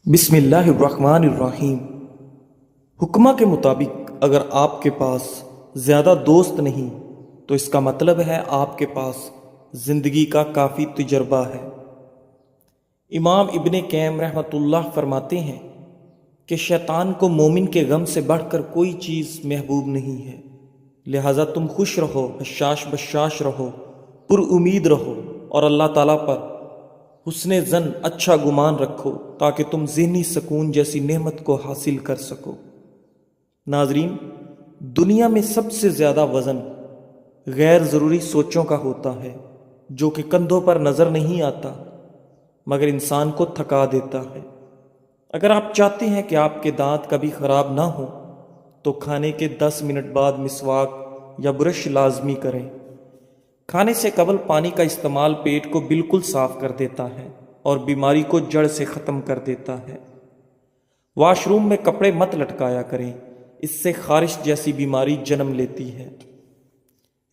بسم اللہ الرحمن الرحیم۔ حکمہ کے مطابق اگر آپ کے پاس زیادہ دوست نہیں تو اس کا مطلب ہے آپ کے پاس زندگی کا کافی تجربہ ہے۔ امام ابن قیم رحمۃ اللہ فرماتے ہیں کہ شیطان کو مومن کے غم سے بڑھ کر کوئی چیز محبوب نہیں ہے، لہٰذا تم خوش رہو، حشاش بشاش رہو، پر امید رہو اور اللہ تعالیٰ پر حسن ظن، اچھا گمان رکھو تاکہ تم ذہنی سکون جیسی نعمت کو حاصل کر سکو۔ ناظرین، دنیا میں سب سے زیادہ وزن غیر ضروری سوچوں کا ہوتا ہے جو کہ کندھوں پر نظر نہیں آتا مگر انسان کو تھکا دیتا ہے۔ اگر آپ چاہتے ہیں کہ آپ کے دانت کبھی خراب نہ ہوں تو کھانے کے 10 منٹ بعد مسواک یا برش لازمی کریں۔ کھانے سے قبل پانی کا استعمال پیٹ کو بالکل صاف کر دیتا ہے اور بیماری کو جڑ سے ختم کر دیتا ہے۔ واش روم میں کپڑے مت لٹکایا کریں، اس سے خارش جیسی بیماری جنم لیتی ہے۔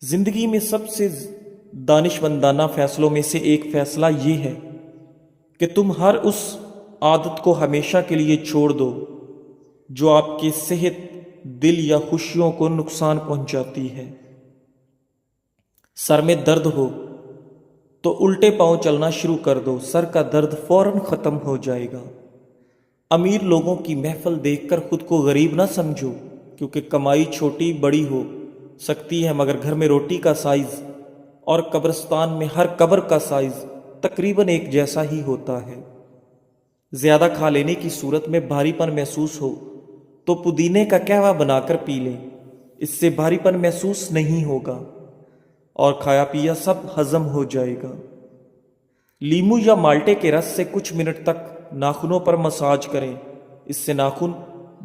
زندگی میں سب سے دانشمندانہ فیصلوں میں سے ایک فیصلہ یہ ہے کہ تم ہر اس عادت کو ہمیشہ کے لیے چھوڑ دو جو آپ کی صحت، دل یا خوشیوں کو نقصان پہنچاتی ہے۔ سر میں درد ہو تو الٹے پاؤں چلنا شروع کر دو، سر کا درد فوراً ختم ہو جائے گا۔ امیر لوگوں کی محفل دیکھ کر خود کو غریب نہ سمجھو، کیونکہ کمائی چھوٹی بڑی ہو سکتی ہے مگر گھر میں روٹی کا سائز اور قبرستان میں ہر قبر کا سائز تقریباً ایک جیسا ہی ہوتا ہے۔ زیادہ کھا لینے کی صورت میں بھاری پن محسوس ہو تو پودینے کا قہوہ بنا کر پی لیں، اس سے بھاری پن محسوس نہیں ہوگا اور کھایا پیا سب ہضم ہو جائے گا۔ لیمو یا مالٹے کے رس سے کچھ منٹ تک ناخنوں پر مساج کریں، اس سے ناخن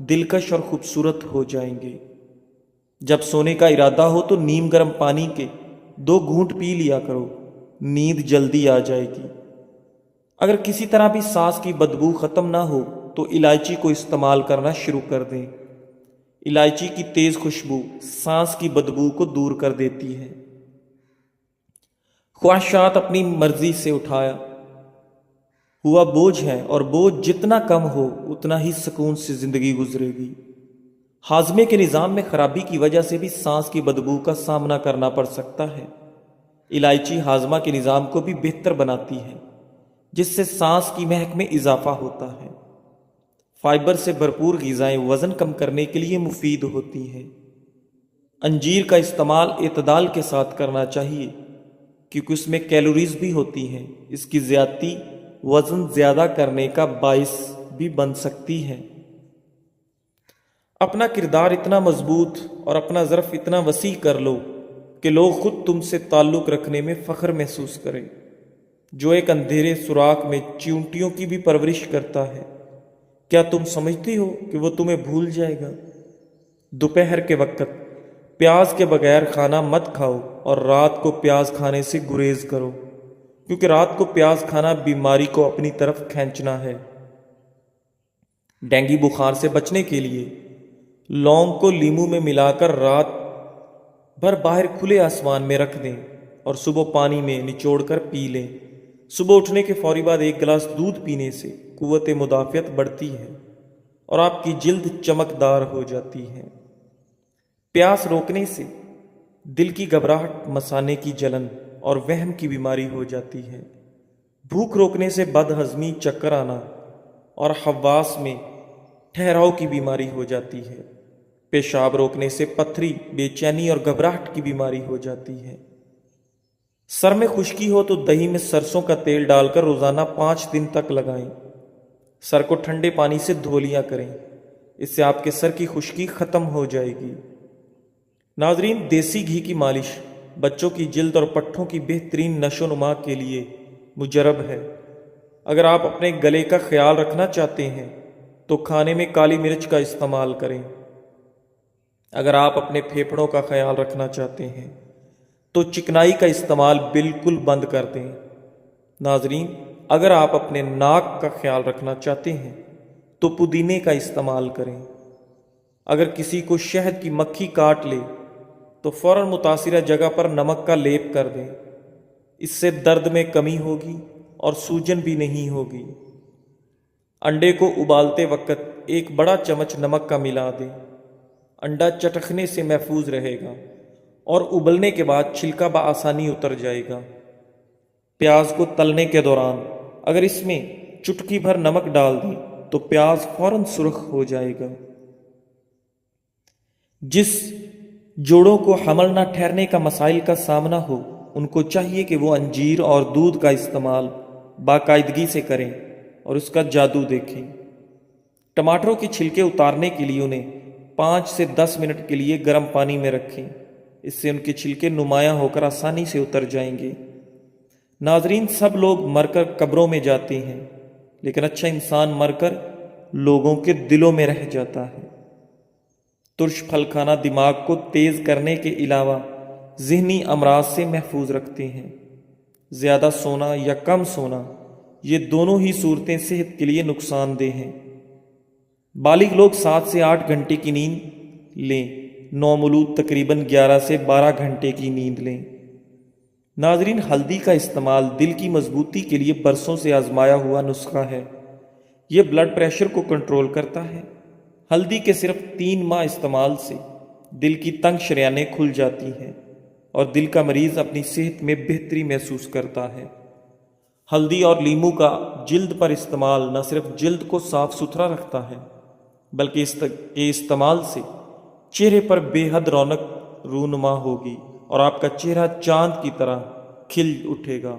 دلکش اور خوبصورت ہو جائیں گے۔ جب سونے کا ارادہ ہو تو نیم گرم پانی کے 2 گھونٹ پی لیا کرو، نیند جلدی آ جائے گی۔ اگر کسی طرح بھی سانس کی بدبو ختم نہ ہو تو الائچی کو استعمال کرنا شروع کر دیں۔ الائچی کی تیز خوشبو سانس کی بدبو کو دور کر دیتی ہے۔ خواہشات اپنی مرضی سے اٹھایا ہوا بوجھ ہے اور بوجھ جتنا کم ہو اتنا ہی سکون سے زندگی گزرے گی۔ ہاضمے کے نظام میں خرابی کی وجہ سے بھی سانس کی بدبو کا سامنا کرنا پڑ سکتا ہے۔ الائچی ہاضمہ کے نظام کو بھی بہتر بناتی ہے جس سے سانس کی مہک میں اضافہ ہوتا ہے۔ فائبر سے بھرپور غذائیں وزن کم کرنے کے لیے مفید ہوتی ہیں۔ انجیر کا استعمال اعتدال کے ساتھ کرنا چاہیے کیونکہ اس میں کیلوریز بھی ہوتی ہیں، اس کی زیادتی وزن زیادہ کرنے کا باعث بھی بن سکتی ہے۔ اپنا کردار اتنا مضبوط اور اپنا ظرف اتنا وسیع کر لو کہ لوگ خود تم سے تعلق رکھنے میں فخر محسوس کریں۔ جو ایک اندھیرے سوراخ میں چیونٹیوں کی بھی پرورش کرتا ہے، کیا تم سمجھتی ہو کہ وہ تمہیں بھول جائے گا؟ دوپہر کے وقت پیاز کے بغیر کھانا مت کھاؤ اور رات کو پیاز کھانے سے گریز کرو، کیونکہ رات کو پیاز کھانا بیماری کو اپنی طرف کھینچنا ہے۔ ڈینگی بخار سے بچنے کے لیے لونگ کو لیمو میں ملا کر رات بھر باہر کھلے آسمان میں رکھ دیں اور صبح پانی میں نچوڑ کر پی لیں۔ صبح اٹھنے کے فوری بعد 1 گلاس دودھ پینے سے قوت مدافعت بڑھتی ہے اور آپ کی جلد چمکدار ہو جاتی ہے۔ پیاس روکنے سے دل کی گھبراہٹ، مثانے کی جلن اور وہم کی بیماری ہو جاتی ہے۔ بھوک روکنے سے بد ہضمی، چکر آنا اور حواس میں ٹھہراؤ کی بیماری ہو جاتی ہے۔ پیشاب روکنے سے پتھری، بے چینی اور گھبراہٹ کی بیماری ہو جاتی ہے۔ سر میں خشکی ہو تو دہی میں سرسوں کا تیل ڈال کر روزانہ 5 دن تک لگائیں۔ سر کو ٹھنڈے پانی سے دھو لیا کریں، اس سے آپ کے سر کی خشکی ختم ہو جائے گی۔ ناظرین، دیسی گھی کی مالش بچوں کی جلد اور پٹھوں کی بہترین نشو و نما کے لیے مجرب ہے۔ اگر آپ اپنے گلے کا خیال رکھنا چاہتے ہیں تو کھانے میں کالی مرچ کا استعمال کریں۔ اگر آپ اپنے پھیپھڑوں کا خیال رکھنا چاہتے ہیں تو چکنائی کا استعمال بالکل بند کر دیں۔ ناظرین، اگر آپ اپنے ناک کا خیال رکھنا چاہتے ہیں تو پودینے کا استعمال کریں۔ اگر کسی کو شہد کی مکھی کاٹ لے تو فوراً متاثرہ جگہ پر نمک کا لیپ کر دیں، اس سے درد میں کمی ہوگی اور سوجن بھی نہیں ہوگی۔ انڈے کو ابالتے وقت ایک بڑا چمچ نمک کا ملا دیں۔ انڈا چٹکنے سے محفوظ رہے گا اور ابلنے کے بعد چھلکا بآسانی اتر جائے گا۔ پیاز کو تلنے کے دوران اگر اس میں چٹکی بھر نمک ڈال دیں تو پیاز فوراً سرخ ہو جائے گا۔ جس جوڑوں کو حمل نہ ٹھہرنے کا مسائل کا سامنا ہو ان کو چاہیے کہ وہ انجیر اور دودھ کا استعمال باقاعدگی سے کریں اور اس کا جادو دیکھیں۔ ٹماٹروں کے چھلکے اتارنے کے لیے انہیں 5 سے 10 منٹ کے لیے گرم پانی میں رکھیں، اس سے ان کے چھلکے نمایاں ہو کر آسانی سے اتر جائیں گے۔ ناظرین، سب لوگ مر کر قبروں میں جاتے ہیں لیکن اچھا انسان مر کر لوگوں کے دلوں میں رہ جاتا ہے۔ ترش پھل کھانا دماغ کو تیز کرنے کے علاوہ ذہنی امراض سے محفوظ رکھتے ہیں۔ زیادہ سونا یا کم سونا، یہ دونوں ہی صورتیں صحت کے لیے نقصان دہ ہیں۔ بالغ لوگ 7 سے 8 گھنٹے کی نیند لیں، نومولود تقریباً 11 سے 12 گھنٹے کی نیند لیں۔ ناظرین، ہلدی کا استعمال دل کی مضبوطی کے لیے برسوں سے آزمایا ہوا نسخہ ہے۔ یہ بلڈ پریشر کو کنٹرول کرتا ہے۔ ہلدی کے صرف 3 ماہ استعمال سے دل کی تنگ شریانیں کھل جاتی ہیں اور دل کا مریض اپنی صحت میں بہتری محسوس کرتا ہے۔ ہلدی اور لیمو کا جلد پر استعمال نہ صرف جلد کو صاف ستھرا رکھتا ہے بلکہ اس کے استعمال سے چہرے پر بے حد رونق رونما ہوگی اور آپ کا چہرہ چاند کی طرح کھل اٹھے گا۔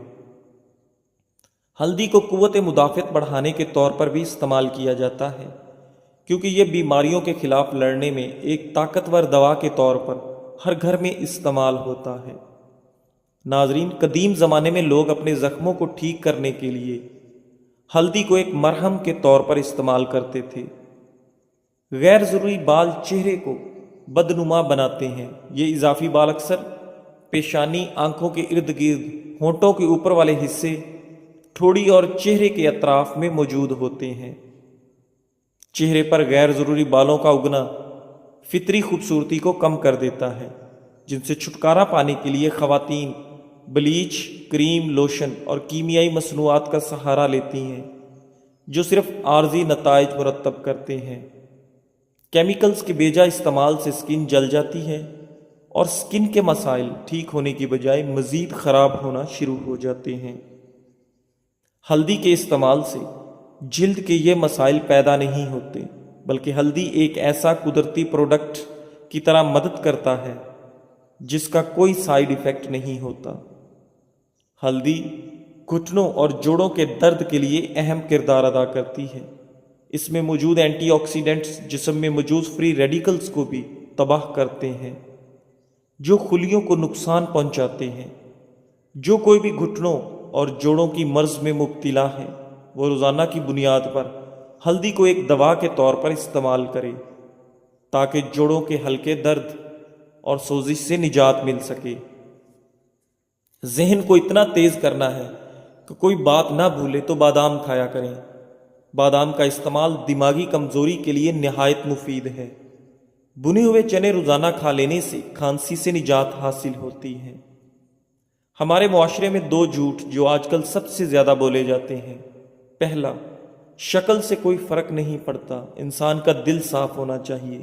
ہلدی کو قوت مدافعت بڑھانے کے طور پر بھی استعمال کیا جاتا ہے کیونکہ یہ بیماریوں کے خلاف لڑنے میں ایک طاقتور دوا کے طور پر ہر گھر میں استعمال ہوتا ہے۔ ناظرین، قدیم زمانے میں لوگ اپنے زخموں کو ٹھیک کرنے کے لیے ہلدی کو ایک مرہم کے طور پر استعمال کرتے تھے۔ غیر ضروری بال چہرے کو بدنما بناتے ہیں۔ یہ اضافی بال اکثر پیشانی، آنکھوں کے ارد گرد، ہونٹوں کے اوپر والے حصے، ٹھوڑی اور چہرے کے اطراف میں موجود ہوتے ہیں۔ چہرے پر غیر ضروری بالوں کا اگنا فطری خوبصورتی کو کم کر دیتا ہے، جن سے چھٹکارا پانے کے لیے خواتین بلیچ، کریم، لوشن اور کیمیائی مصنوعات کا سہارا لیتی ہیں جو صرف عارضی نتائج مرتب کرتے ہیں۔ کیمیکلز کے بیجا استعمال سے سکن جل جاتی ہے اور سکن کے مسائل ٹھیک ہونے کی بجائے مزید خراب ہونا شروع ہو جاتے ہیں۔ ہلدی کے استعمال سے جلد کے یہ مسائل پیدا نہیں ہوتے بلکہ ہلدی ایک ایسا قدرتی پروڈکٹ کی طرح مدد کرتا ہے جس کا کوئی سائیڈ ایفیکٹ نہیں ہوتا۔ ہلدی گھٹنوں اور جوڑوں کے درد کے لیے اہم کردار ادا کرتی ہے۔ اس میں موجود اینٹی آکسیڈنٹس جسم میں موجود فری ریڈیکلز کو بھی تباہ کرتے ہیں جو خلیوں کو نقصان پہنچاتے ہیں۔ جو کوئی بھی گھٹنوں اور جوڑوں کی مرض میں مبتلا ہے وہ روزانہ کی بنیاد پر ہلدی کو ایک دوا کے طور پر استعمال کرے تاکہ جوڑوں کے ہلکے درد اور سوزش سے نجات مل سکے۔ ذہن کو اتنا تیز کرنا ہے کہ کوئی بات نہ بھولے تو بادام کھایا کریں۔ بادام کا استعمال دماغی کمزوری کے لیے نہایت مفید ہے۔ بنے ہوئے چنے روزانہ کھا لینے سے کھانسی سے نجات حاصل ہوتی ہے۔ ہمارے معاشرے میں 2 جھوٹ جو آج کل سب سے زیادہ بولے جاتے ہیں۔ پہلا، شکل سے کوئی فرق نہیں پڑتا، انسان کا دل صاف ہونا چاہیے،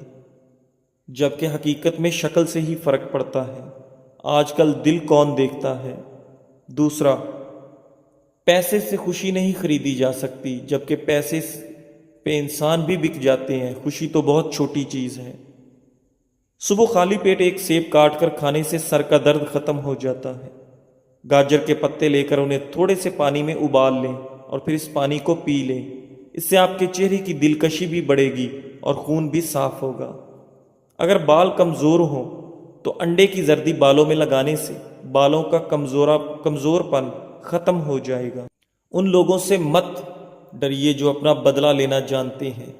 جبکہ حقیقت میں شکل سے ہی فرق پڑتا ہے۔ آج کل دل کون دیکھتا ہے؟ دوسرا، پیسے سے خوشی نہیں خریدی جا سکتی، جبکہ پیسے پہ انسان بھی بک جاتے ہیں۔ خوشی تو بہت چھوٹی چیز ہے۔ صبح خالی پیٹ ایک سیب کاٹ کر کھانے سے سر کا درد ختم ہو جاتا ہے۔ گاجر کے پتے لے کر انہیں تھوڑے سے پانی میں ابال لیں اور پھر اس پانی کو پی لیں۔ اس سے آپ کے چہرے کی دلکشی بھی بڑھے گی اور خون بھی صاف ہوگا۔ اگر بال کمزور ہوں تو انڈے کی زردی بالوں میں لگانے سے بالوں کا کمزور پن ختم ہو جائے گا۔ ان لوگوں سے مت ڈریے جو اپنا بدلہ لینا جانتے ہیں،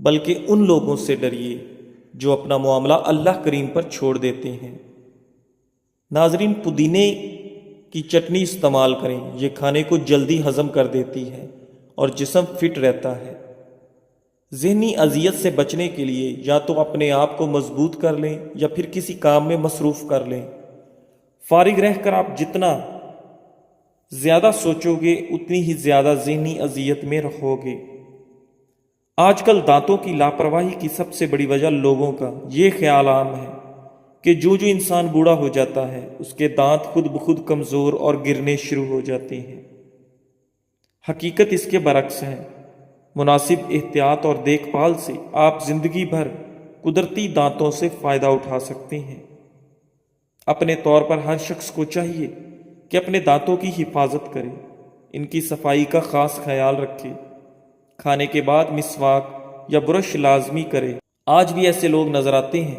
بلکہ ان لوگوں سے ڈریے جو اپنا معاملہ اللہ کریم پر چھوڑ دیتے ہیں۔ ناظرین، پودینے کی چٹنی استعمال کریں، یہ کھانے کو جلدی ہضم کر دیتی ہے اور جسم فٹ رہتا ہے۔ ذہنی اذیت سے بچنے کے لیے یا تو اپنے آپ کو مضبوط کر لیں یا پھر کسی کام میں مصروف کر لیں۔ فارغ رہ کر آپ جتنا زیادہ سوچو گے اتنی ہی زیادہ ذہنی اذیت میں رہو گے۔ آج کل دانتوں کی لاپرواہی کی سب سے بڑی وجہ لوگوں کا یہ خیال عام ہے کہ جو انسان بوڑھا ہو جاتا ہے اس کے دانت خود بخود کمزور اور گرنے شروع ہو جاتے ہیں۔ حقیقت اس کے برعکس ہے۔ مناسب احتیاط اور دیکھ بھال سے آپ زندگی بھر قدرتی دانتوں سے فائدہ اٹھا سکتے ہیں۔ اپنے طور پر ہر شخص کو چاہیے کہ اپنے دانتوں کی حفاظت کرے، ان کی صفائی کا خاص خیال رکھے، کھانے کے بعد مسواک یا برش لازمی کرے۔ آج بھی ایسے لوگ نظر آتے ہیں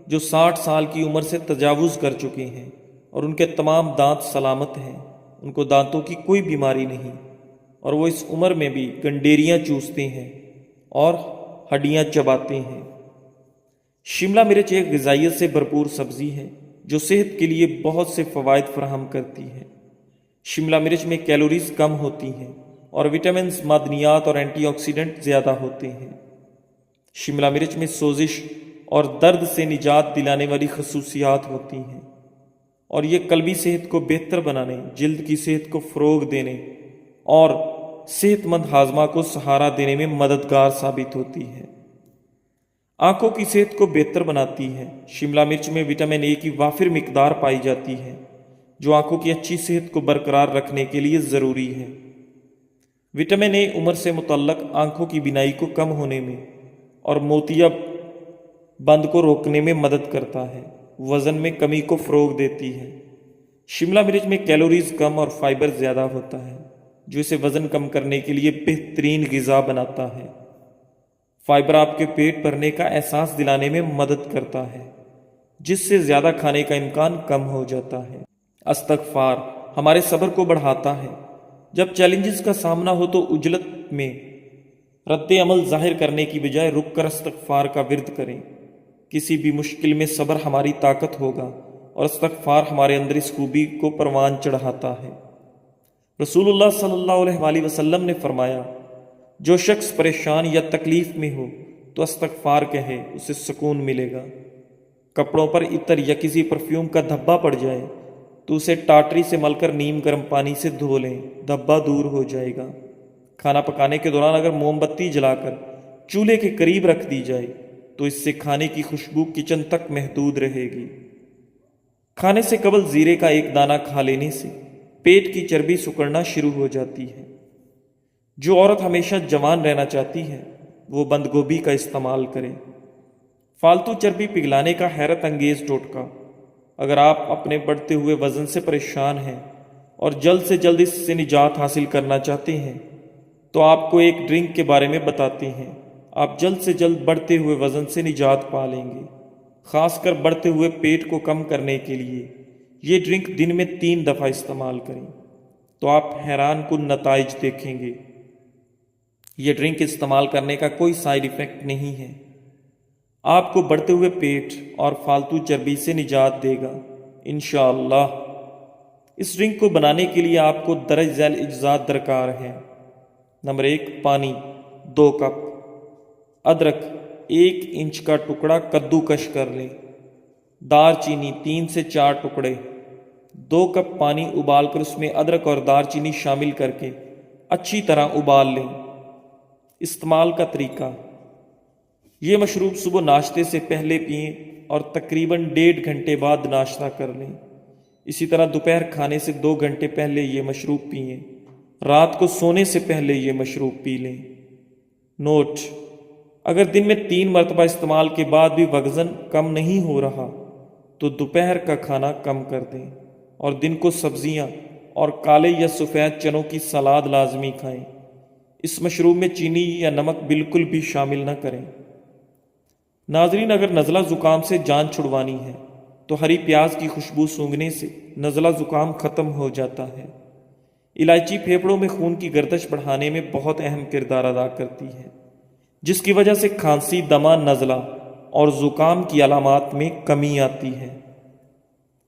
جو 60 سال کی عمر سے تجاوز کر چکے ہیں اور ان کے تمام دانت سلامت ہیں، ان کو دانتوں کی کوئی بیماری نہیں، اور وہ اس عمر میں بھی گنڈیریاں چوستے ہیں اور ہڈیاں چباتے ہیں۔ شملہ مرچ ایک غذائیت سے بھرپور سبزی ہے جو صحت کے لیے بہت سے فوائد فراہم کرتی ہے۔ شملہ مرچ میں کیلوریز کم ہوتی ہیں اور وٹامنز، معدنیات اور اینٹی آکسیڈنٹ زیادہ ہوتے ہیں۔ شملہ مرچ میں سوزش اور درد سے نجات دلانے والی خصوصیات ہوتی ہیں، اور یہ قلبی صحت کو بہتر بنانے، جلد کی صحت کو فروغ دینے اور صحت مند ہاضمہ کو سہارا دینے میں مددگار ثابت ہوتی ہے۔ آنکھوں کی صحت کو بہتر بناتی ہے۔ شملہ مرچ میں وٹامن اے کی وافر مقدار پائی جاتی ہے جو آنکھوں کی اچھی صحت کو برقرار رکھنے کے لیے ضروری ہے۔ وٹامن اے عمر سے متعلق آنکھوں کی بینائی کو کم ہونے میں اور موتیا بند کو روکنے میں مدد کرتا ہے، وزن میں کمی کو فروغ دیتی ہے۔ شملہ مرچ میں کیلوریز کم اور فائبر زیادہ ہوتا ہے جو اسے وزن کم کرنے کے لیے بہترین غذا بناتا ہے۔ فائبر آپ کے پیٹ بھرنے کا احساس دلانے میں مدد کرتا ہے، جس سے زیادہ کھانے کا امکان کم ہو جاتا ہے۔ استغفار ہمارے صبر کو بڑھاتا ہے۔ جب چیلنجز کا سامنا ہو تو عجلت میں رد عمل ظاہر کرنے کی بجائے رک کر استغفار کا ورد کریں۔ کسی بھی مشکل میں صبر ہماری طاقت ہوگا اور استغفار ہمارے اندر اس خوبی کو پروان چڑھاتا ہے۔ رسول اللہ صلی اللہ علیہ وآلہ وسلم نے فرمایا، جو شخص پریشان یا تکلیف میں ہو تو استغفار کہے، اسے سکون ملے گا۔ کپڑوں پر عطر یا کسی پرفیوم کا دھبا پڑ جائے تو اسے ٹاٹری سے مل کر نیم گرم پانی سے دھو لیں، دھبا دور ہو جائے گا۔ کھانا پکانے کے دوران اگر موم بتی جلا کر چولہے کے قریب رکھ دی جائے تو اس سے کھانے کی خوشبو کچن تک محدود رہے گی۔ کھانے سے قبل زیرے کا ایک دانہ کھا لینے سے پیٹ کی چربی سکڑنا شروع ہو جاتی ہے۔ جو عورت ہمیشہ جوان رہنا چاہتی ہے وہ بند گوبھی کا استعمال کرے۔ فالتو چربی پگھلانے کا حیرت انگیز ٹوٹکا۔ اگر آپ اپنے بڑھتے ہوئے وزن سے پریشان ہیں اور جلد سے جلد اس سے نجات حاصل کرنا چاہتے ہیں تو آپ کو ایک ڈرنک کے بارے میں بتاتے ہیں۔ آپ جلد سے جلد بڑھتے ہوئے وزن سے نجات پا لیں گے، خاص کر بڑھتے ہوئے پیٹ کو کم کرنے کے لیے۔ یہ ڈرنک دن میں 3 دفعہ استعمال کریں تو آپ حیران کن نتائج دیکھیں گے۔ یہ ڈرنک استعمال کرنے کا کوئی سائیڈ ایفیکٹ نہیں ہے، آپ کو بڑھتے ہوئے پیٹ اور فالتو چربی سے نجات دے گا انشاءاللہ۔ اس ڈرنک کو بنانے کے لیے آپ کو درج ذیل اجزاء درکار ہیں۔ نمبر 1، پانی 2 کپ، ادرک 1 انچ کا ٹکڑا کدو کش کر لیں، دار چینی 3 سے 4 ٹکڑے۔ 2 کپ پانی ابال کر اس میں ادرک اور دار چینی شامل کر کے اچھی طرح ابال لیں۔ استعمال کا طریقہ: یہ مشروب صبح ناشتے سے پہلے پئیں اور تقریباً 1.5 گھنٹے بعد ناشتہ کر لیں۔ اسی طرح دوپہر کھانے سے 2 گھنٹے پہلے یہ مشروب پئیں۔ رات کو سونے سے پہلے یہ مشروب پی لیں۔ نوٹ: اگر دن میں 3 مرتبہ استعمال کے بعد بھی وزن کم نہیں ہو رہا تو دوپہر کا کھانا کم کر دیں اور دن کو سبزیاں اور کالے یا سفید چنوں کی سلاد لازمی کھائیں۔ اس مشروب میں چینی یا نمک بالکل بھی شامل نہ کریں۔ ناظرین، اگر نزلہ زکام سے جان چھڑوانی ہے تو ہری پیاز کی خوشبو سونگھنے سے نزلہ زکام ختم ہو جاتا ہے۔ الائچی پھیپھڑوں میں خون کی گردش بڑھانے میں بہت اہم کردار ادا کرتی ہے، جس کی وجہ سے کھانسی، دمہ، نزلہ اور زکام کی علامات میں کمی آتی ہے۔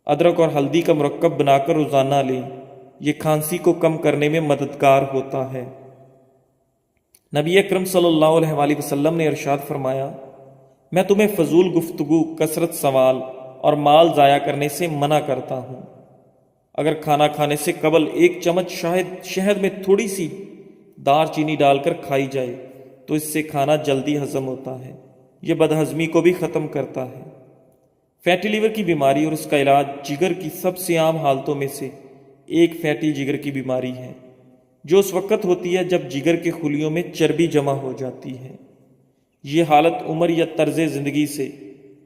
ادرک اور ہلدی کا مرکب بنا کر روزانہ لیں، یہ کھانسی کو کم کرنے میں مددگار ہوتا ہے۔ نبی اکرم صلی اللہ علیہ وآلہ وسلم نے ارشاد فرمایا، میں تمہیں فضول گفتگو، کثرت سوال اور مال ضائع کرنے سے منع کرتا ہوں۔ اگر کھانا کھانے سے قبل 1 چمچ شہد میں تھوڑی سی دار چینی ڈال کر کھائی جائے تو اس سے کھانا جلدی ہضم ہوتا ہے۔ یہ بدہضمی کو بھی ختم کرتا ہے۔ فیٹی لیور کی بیماری اور اس کا علاج جگر کی سب سے عام حالتوں میں سے ایک فیٹی جگر کی بیماری ہے، جو اس وقت ہوتی ہے جب جگر کے خلیوں میں چربی جمع ہو جاتی ہے۔ یہ حالت عمر یا طرز زندگی سے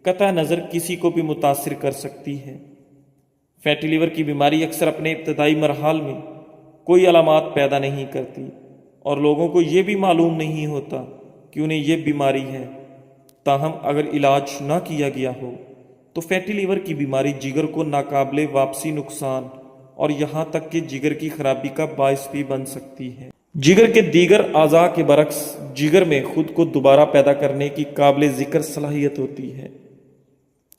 قطع نظر کسی کو بھی متاثر کر سکتی ہے۔ فیٹی لیور کی بیماری اکثر اپنے ابتدائی مراحل میں کوئی علامات پیدا نہیں کرتی اور لوگوں کو یہ بھی معلوم نہیں ہوتا کہ انہیں یہ بیماری ہے۔ تاہم اگر علاج نہ کیا گیا ہو تو فیٹی لیور کی بیماری جگر کو ناقابل واپسی نقصان اور یہاں تک کہ جگر کی خرابی کا باعث بھی بن سکتی ہے۔ جگر کے دیگر اعضاء کے برعکس جگر میں خود کو دوبارہ پیدا کرنے کی قابل ذکر صلاحیت ہوتی ہے،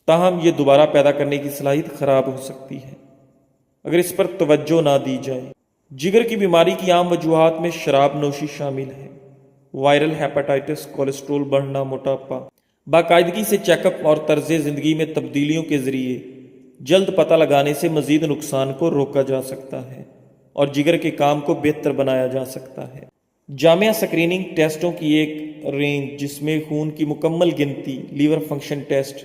تاہم یہ دوبارہ پیدا کرنے کی صلاحیت خراب ہو سکتی ہے اگر اس پر توجہ نہ دی جائے۔ جگر کی بیماری کی عام وجوہات میں شراب نوشی شامل ہے، وائرل ہیپاٹائٹس، کولیسٹرول بڑھنا، موٹاپا۔ باقاعدگی سے چیک اپ اور طرز زندگی میں تبدیلیوں کے ذریعے جلد پتہ لگانے سے مزید نقصان کو روکا جا سکتا ہے اور جگر کے کام کو بہتر بنایا جا سکتا ہے۔ جامع اسکریننگ ٹیسٹوں کی ایک رینج جس میں خون کی مکمل گنتی، لیور فنکشن ٹیسٹ،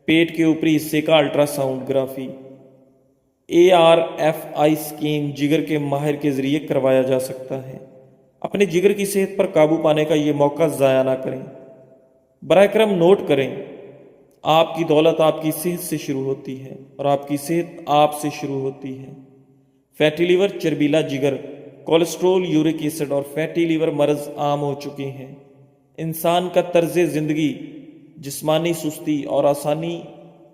پیٹ کے اوپری حصے کا الٹرا سونوگرافی، ARFI اسکین جگر کے ماہر کے ذریعے کروایا جا سکتا ہے۔ اپنے جگر کی صحت پر قابو پانے کا یہ موقع ضائع نہ کریں۔ براہ کرم نوٹ کریں، آپ کی دولت آپ کی صحت سے شروع ہوتی ہے اور آپ کی صحت آپ سے شروع ہوتی ہے۔ فیٹی لیور، چربیلا جگر، کولیسٹرول، یورک ایسڈ اور فیٹی لیور مرض عام ہو چکے ہیں۔ انسان کا طرز زندگی، جسمانی سستی اور آسانی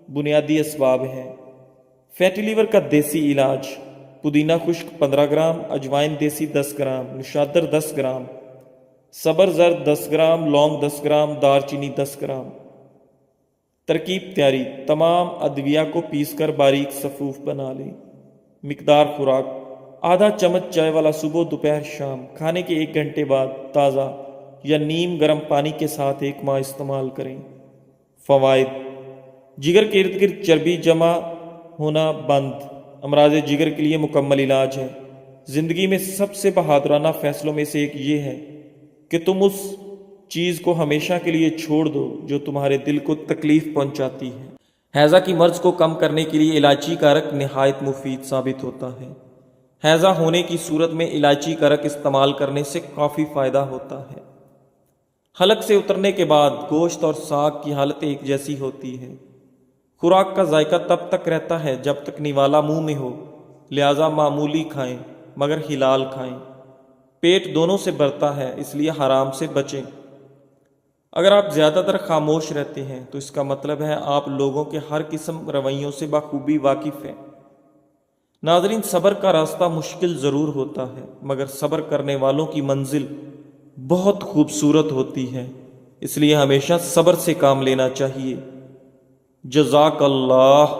بنیادی اسباب ہیں۔ فیٹی لیور کا دیسی علاج: پودینہ خشک 15 گرام، اجوائن دیسی 10 گرام، نشادر 10 گرام، سبر زرد 10 گرام، لونگ 10 گرام، دار چینی 10 گرام۔ ترکیب تیاری: تمام ادویہ کو پیس کر باریک صفوف بنا لیں۔ مقدار خوراک: آدھا چمچ چائے والا صبح، دوپہر، شام۔ کھانے کے 1 گھنٹے بعد تازہ یا نیم گرم پانی کے ساتھ 1 ماہ استعمال کریں۔ فوائد: جگر کے ارد گرد چربی جمع ہونا بند، امراض جگر کے لیے مکمل علاج ہے۔ زندگی میں سب سے بہادرانہ فیصلوں میں سے ایک یہ ہے کہ تم اس چیز کو ہمیشہ کے لیے چھوڑ دو جو تمہارے دل کو تکلیف پہنچاتی ہے۔ ہیضہ کی مرض کو کم کرنے کے لیے الائچی کا عرق نہایت مفید ثابت ہوتا ہے۔ ہیضہ ہونے کی صورت میں الائچی کا عرق استعمال کرنے سے کافی فائدہ ہوتا ہے۔ حلق سے اترنے کے بعد گوشت اور ساگ کی حالت ایک جیسی ہوتی ہے۔ خوراک کا ذائقہ تب تک رہتا ہے جب تک نوالا منہ میں ہو، لہذا معمولی کھائیں مگر حلال کھائیں۔ پیٹ دونوں سے بھرتا ہے، اس لیے حرام سے بچیں۔ اگر آپ زیادہ تر خاموش رہتے ہیں تو اس کا مطلب ہے آپ لوگوں کے ہر قسم رویوں سے بخوبی واقف ہیں۔ ناظرین، صبر کا راستہ مشکل ضرور ہوتا ہے مگر صبر کرنے والوں کی منزل بہت خوبصورت ہوتی ہے، اس لیے ہمیشہ صبر سے کام لینا چاہیے۔ جزاک اللہ۔